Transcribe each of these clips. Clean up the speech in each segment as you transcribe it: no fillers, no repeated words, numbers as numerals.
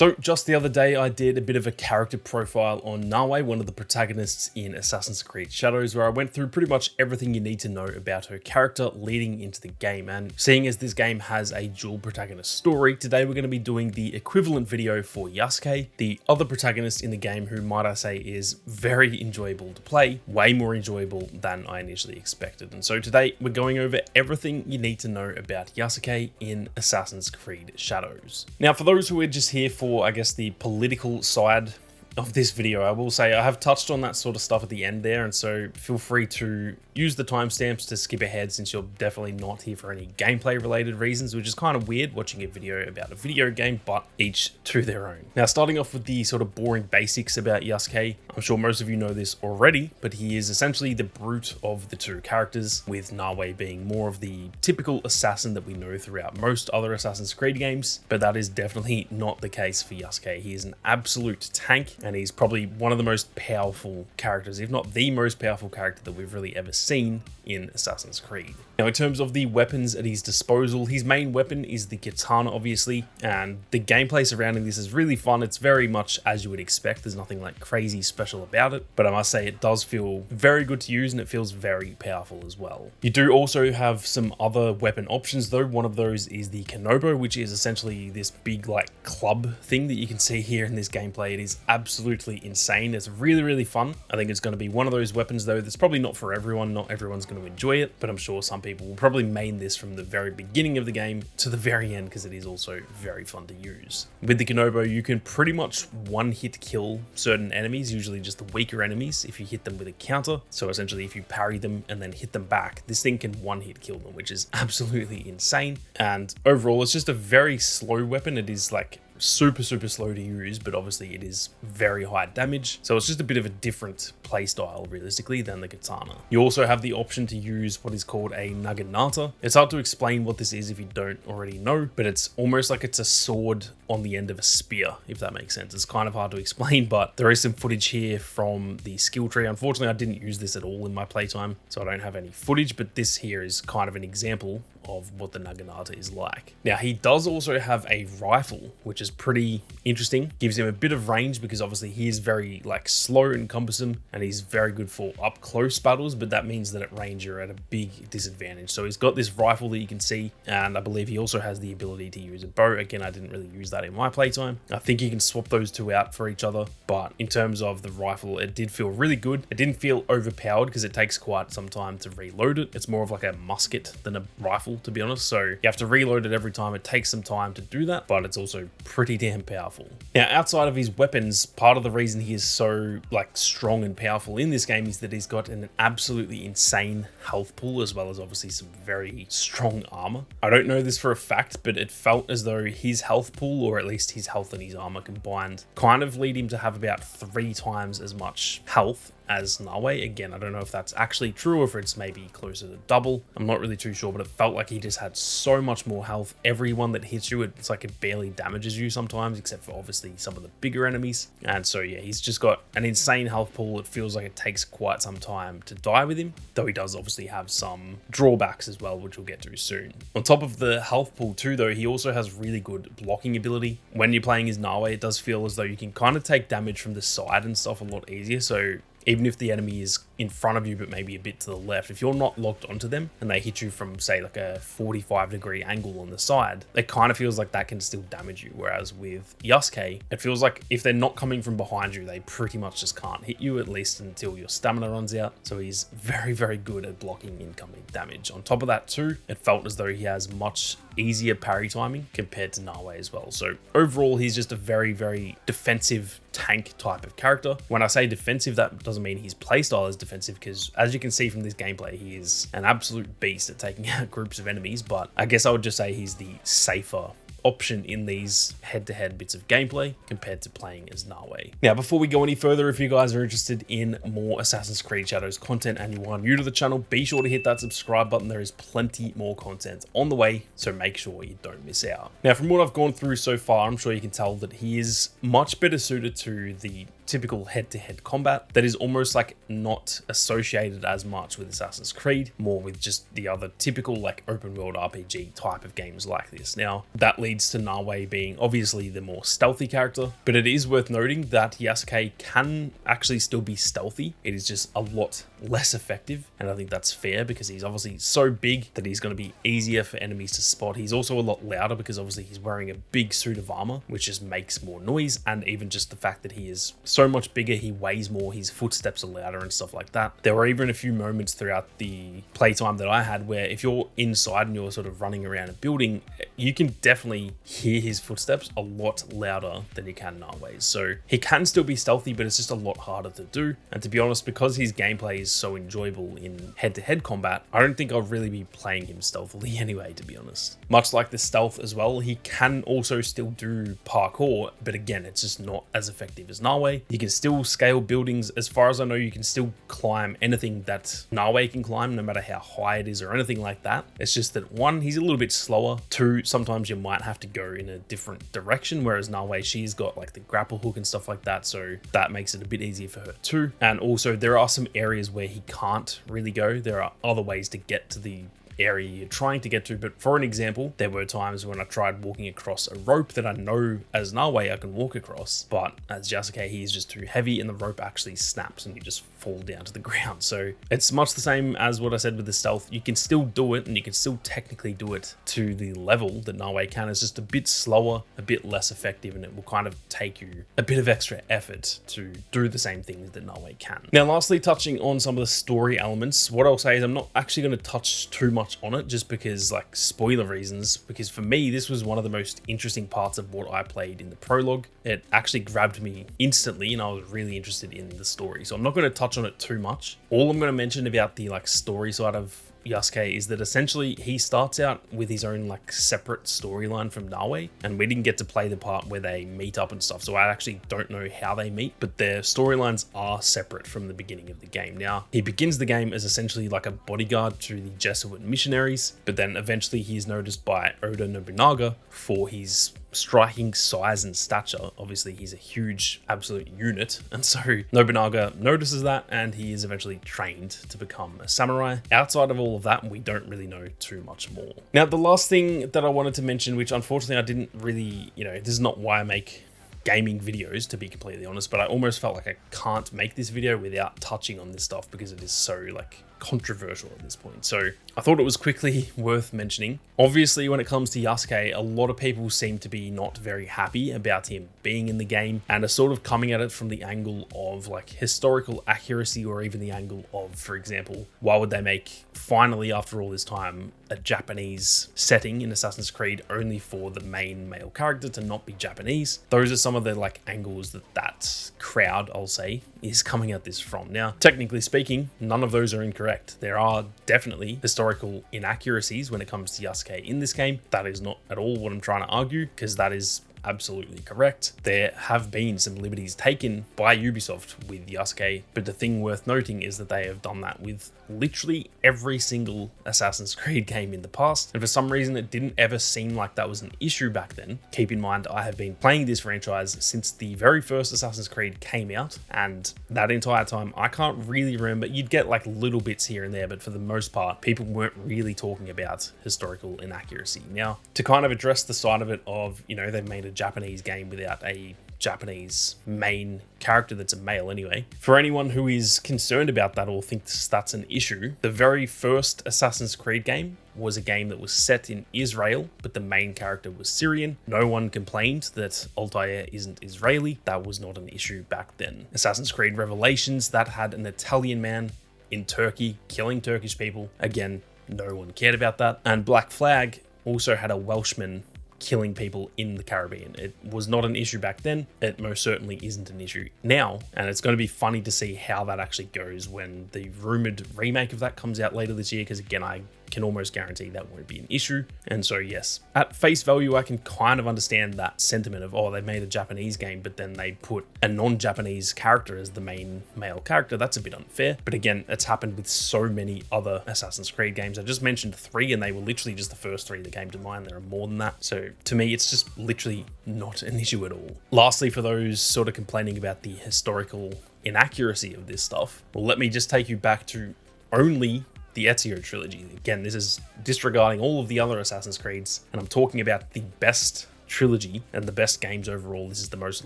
So just the other day, I did a bit of a character profile on Nawe, one of the protagonists in Assassin's Creed Shadows, where I went through pretty much everything you need to know about her character leading into the game. And seeing as this game has a dual protagonist story, today we're going to be doing the equivalent video for Yasuke, the other protagonist in the game who, might I say, is very enjoyable to play, way more enjoyable than I initially expected. And so today we're going over everything you need to know about Yasuke in Assassin's Creed Shadows. Now, for those who are just here for, I guess, the political side of this video, I will say I have touched on that sort of stuff at the end there, and so feel free to use the timestamps to skip ahead since you're definitely not here for any gameplay related reasons, which is kind of weird watching a video about a video game, but each to their own. Now, starting off with the sort of boring basics about Yasuke, I'm sure most of you know this already, but he is essentially the brute of the two characters, with Nawe being more of the typical assassin that we know throughout most other Assassin's Creed games, but that is definitely not the case for Yasuke. He is an absolute tank, and he's probably one of the most powerful characters, if not the most powerful character that we've really ever seen in Assassin's Creed. Now, in terms of the weapons at his disposal, his main weapon is the katana, obviously, and the gameplay surrounding this is really fun. It's very much as you would expect. There's nothing like crazy special about it, but I must say it does feel very good to use and it feels very powerful as well. You do also have some other weapon options though. One of those is the Kanobo, which is essentially this big like club thing that you can see here in this gameplay. It is absolutely insane. It's really, really fun. I think it's going to be one of those weapons though that's probably not for everyone. Not everyone's going to enjoy it, but I'm sure some people will probably main this from the very beginning of the game to the very end because it is also very fun to use. With the Kanobo, you can pretty much one-hit kill certain enemies, usually just the weaker enemies, if you hit them with a counter. So essentially, if you parry them and then hit them back, this thing can one-hit kill them, which is absolutely insane. And overall, it's just a very slow weapon. It is like super slow to use, but obviously it is very high damage, so it's just a bit of a different playstyle realistically than the katana. You also have the option to use what is called a naginata. It's hard to explain what this is if you don't already know, but it's almost like it's a sword on the end of a spear, if that makes sense. It's kind of hard to explain, but there is some footage here from the skill tree. Unfortunately, I didn't use this at all in my playtime, so I don't have any footage, but this here is kind of an example of what the naginata is like. Now, he does also have a rifle, which is pretty interesting. Gives him a bit of range because obviously he is very like slow and cumbersome, and he's very good for up close battles, but that means that at range you're at a big disadvantage. So he's got this rifle that you can see, and I believe he also has the ability to use a bow. Again, I didn't really use that in my playtime. I think you can swap those two out for each other, but in terms of the rifle, it did feel really good. It didn't feel overpowered because it takes quite some time to reload it. It's more of like a musket than a rifle, to be honest, so you have to reload it every time. It takes some time to do that, but it's also pretty damn powerful. Now, outside of his weapons, part of the reason he is so like strong and powerful in this game is that he's got an absolutely insane health pool, as well as obviously some very strong armor. I don't know this for a fact, but it felt as though his health pool, or at least his health and his armor combined, kind of lead him to have about 3 times as much health as Nawe. Again, I don't know if that's actually true or if it's maybe closer to double. I'm not really too sure, but it felt like he just had so much more health. Everyone that hits you, it's like it barely damages you sometimes, except for obviously some of the bigger enemies. And so yeah, he's just got an insane health pool. It feels like it takes quite some time to die with him, though he does obviously have some drawbacks as well, which we'll get to soon. On top of the health pool too, though, he also has really good blocking ability. When you're playing as Nawe, it does feel as though you can kind of take damage from the side and stuff a lot easier. So even if the enemy is in front of you, but maybe a bit to the left, if you're not locked onto them and they hit you from, say, like a 45-degree angle on the side, it kind of feels like that can still damage you. Whereas with Yasuke, it feels like if they're not coming from behind you, they pretty much just can't hit you, at least until your stamina runs out. So he's very good at blocking incoming damage. On top of that too, it felt as though he has much easier parry timing compared to Nawe as well. So overall, he's just a very defensive tank type of character. When I say defensive, that doesn't mean his playstyle is defensive, because as you can see from this gameplay, he is an absolute beast at taking out groups of enemies, but I guess I would just say he's the safer option in these head-to-head bits of gameplay compared to playing as Nawe. Now, before we go any further, if you guys are interested in more Assassin's Creed Shadows content and you are new to the channel, be sure to hit that subscribe button. There is plenty more content on the way, so make sure you don't miss out. Now, from what I've gone through so far, I'm sure you can tell that he is much better suited to the typical head-to-head combat that is almost like not associated as much with Assassin's Creed, more with just the other typical like open world RPG type of games like this. Now, that leads to Nawe being obviously the more stealthy character, but it is worth noting that Yasuke can actually still be stealthy. It is just a lot less effective, and I think that's fair because he's obviously so big that he's going to be easier for enemies to spot. He's also a lot louder because obviously he's wearing a big suit of armor, which just makes more noise, and even just the fact that he is so much bigger, he weighs more, his footsteps are louder and stuff like that. There were even a few moments throughout the playtime that I had where if you're inside and you're sort of running around a building, you can definitely hear his footsteps a lot louder than you can Nawe's. So he can still be stealthy, but it's just a lot harder to do. And to be honest, because his gameplay is so enjoyable in head-to-head combat, I don't think I'll really be playing him stealthily anyway, to be honest. Much like the stealth as well, he can also still do parkour, but again, it's just not as effective as Nawe. You can still scale buildings. As far as I know, you can still climb anything that Nawe can climb, no matter how high it is or anything like that. It's just that one, he's a little bit slower. Two, sometimes you might have to go in a different direction, whereas Nawe, she's got like the grapple hook and stuff like that, so that makes it a bit easier for her too. And also, there are some areas where he can't really go. There are other ways to get to the area you're trying to get to, but for an example, there were times when I tried walking across a rope that I know as Nawe I can walk across, but as Yasuke, he's just too heavy and the rope actually snaps and you just fall down to the ground. So it's much the same as what I said with the stealth. You can still do it, and you can still technically do it to the level that Nawe can. It's just a bit slower, a bit less effective, and it will kind of take you a bit of extra effort to do the same things that Nawe can. Now, lastly, touching on some of the story elements, what I'll say is I'm not actually going to touch too much on it just because, like, spoiler reasons, because for me, this was one of the most interesting parts of what I played in the prologue. It actually grabbed me instantly, and I was really interested in the story. So I'm not going to touch on it too much. All I'm going to mention about the like story side of Yasuke is that essentially he starts out with his own like separate storyline from Nawe, and we didn't get to play the part where they meet up and stuff, so I actually don't know how they meet, but their storylines are separate from the beginning of the game. Now, he begins the game as essentially like a bodyguard to the Jesuit missionaries, but then eventually he is noticed by Oda Nobunaga for his striking size and stature. Obviously, he's a huge absolute unit, and so Nobunaga notices that, and he is eventually trained to become a samurai. Outside of all of that, we don't really know too much more. Now, the last thing that I wanted to mention, which unfortunately I didn't really, this is not why I make gaming videos, to be completely honest, but I almost felt like I can't make this video without touching on this stuff because it is so like controversial at this point. So I thought it was quickly worth mentioning. Obviously, when it comes to Yasuke, a lot of people seem to be not very happy about him being in the game and are sort of coming at it from the angle of like historical accuracy, or even the angle of, for example, why would they make, finally after all this time, a Japanese setting in Assassin's Creed only for the main male character to not be Japanese? Those are some of the like angles that crowd, I'll say, is coming at this from. Now, technically speaking, none of those are incorrect. There are definitely historical inaccuracies when it comes to Yasuke in this game. That is not at all what I'm trying to argue, because that is absolutely correct. There have been some liberties taken by Ubisoft with Yasuke, but the thing worth noting is that they have done that with literally every single Assassin's Creed game in the past, and for some reason it didn't ever seem like that was an issue back then. Keep in mind, I have been playing this franchise since the very first Assassin's Creed came out, and that entire time I can't really remember. You'd get like little bits here and there, but for the most part people weren't really talking about historical inaccuracy. Now, to kind of address the side of it of, they've made a Japanese game without a Japanese main character that's a male anyway. For anyone who is concerned about that or thinks that's an issue, the very first Assassin's Creed game was a game that was set in Israel, but the main character was Syrian. No one complained that Altair isn't Israeli. That was not an issue back then. Assassin's Creed Revelations, that had an Italian man in Turkey killing Turkish people. Again, no one cared about that. And Black Flag also had a Welshman killing people in the Caribbean. It was not an issue back then. It most certainly isn't an issue now, and it's going to be funny to see how that actually goes when the rumored remake of that comes out later this year, because again, I can almost guarantee that won't be an issue. And so yes, at face value, I can kind of understand that sentiment of, oh, they made a Japanese game, but then they put a non-Japanese character as the main male character. That's a bit unfair. But again, it's happened with so many other Assassin's Creed games. I just mentioned 3 and they were literally just the first 3 that came to mind. There are more than that. So to me, it's just literally not an issue at all. Lastly, for those sort of complaining about the historical inaccuracy of this stuff, well, let me just take you back to only the Ezio trilogy. Again, this is disregarding all of the other Assassin's Creeds, and I'm talking about the best trilogy and the best games overall. This is the most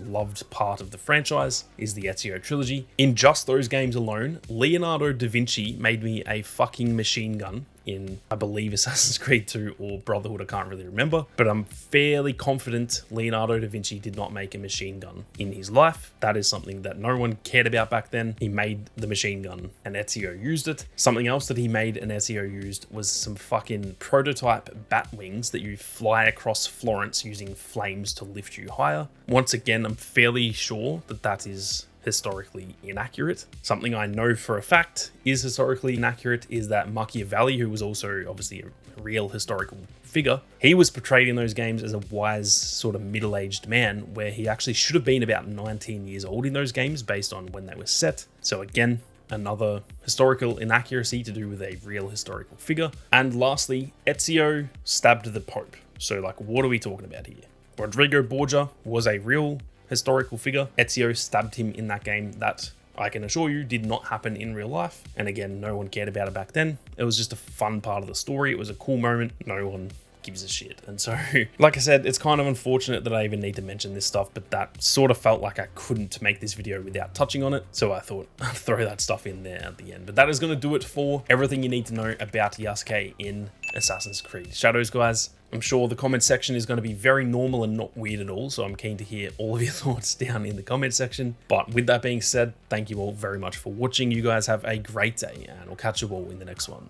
loved part of the franchise, is the Ezio trilogy. In just those games alone, Leonardo da Vinci made me a fucking machine gun in, I believe, Assassin's Creed 2 or Brotherhood, I can't really remember, but I'm fairly confident Leonardo da Vinci did not make a machine gun in his life. That is something that no one cared about back then. He made the machine gun and Ezio used it. Something else that he made and Ezio used was some fucking prototype bat wings that you fly across Florence using flames to lift you higher. Once again, I'm fairly sure that that is historically inaccurate. Something I know for a fact is historically inaccurate is that Machiavelli, who was also obviously a real historical figure, he was portrayed in those games as a wise sort of middle-aged man, where he actually should have been about 19 years old in those games based on when they were set. So again, another historical inaccuracy to do with a real historical figure. And lastly, Ezio stabbed the Pope. So like, what are we talking about here? Rodrigo Borgia was a real historical figure. Ezio stabbed him in that game. That, I can assure you, did not happen in real life. And again, no one cared about it back then. It was just a fun part of the story. It was a cool moment. No one gives a shit. And so, like I said, it's kind of unfortunate that I even need to mention this stuff, but that sort of felt like I couldn't make this video without touching on it. So I thought I'd throw that stuff in there at the end. But that is going to do it for everything you need to know about Yasuke in Assassin's Creed Shadows, guys. I'm sure the comment section is going to be very normal and not weird at all, so I'm keen to hear all of your thoughts down in the comment section. But with that being said, thank you all very much for watching. You guys have a great day, and I'll catch you all in the next one.